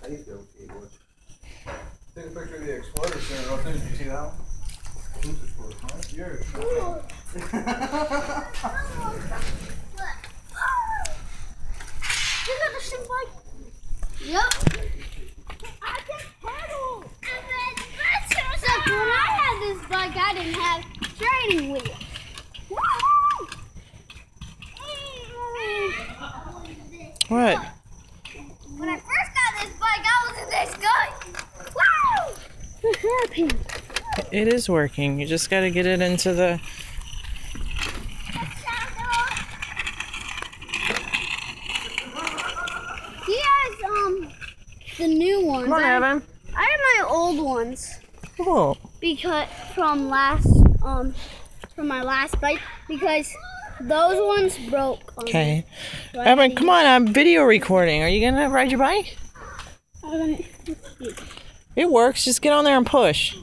I used to watch. Take a picture of the Explorer Center out there. Did you see that one? Who's Explorer? Huh? Yours. You got the same bike? Yep. I can pedal. Except when I had this bike, I didn't have training wheels. What? When I first got this bike, I was in this guy. Wow! What happened? It is working. You just got to get it into the... He has the new ones. Come on, Evan. I have my old ones Cool. because from my last bike because those ones broke. Okay. Evan, come on. I'm video recording. Are you going to ride your bike? It works. Just get on there and push.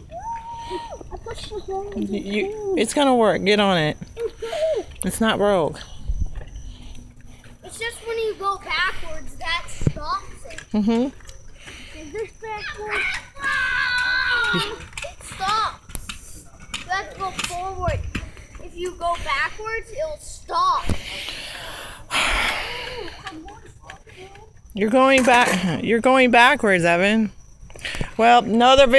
I pushed the whole It's going to work. Get on it. It's not broke. It's just when you go backwards that stops it. Mm-hmm. Is this backwards? It stops. You have to go forward. If you go backwards, it'll stop. You're going backwards, Evan. Well, another video.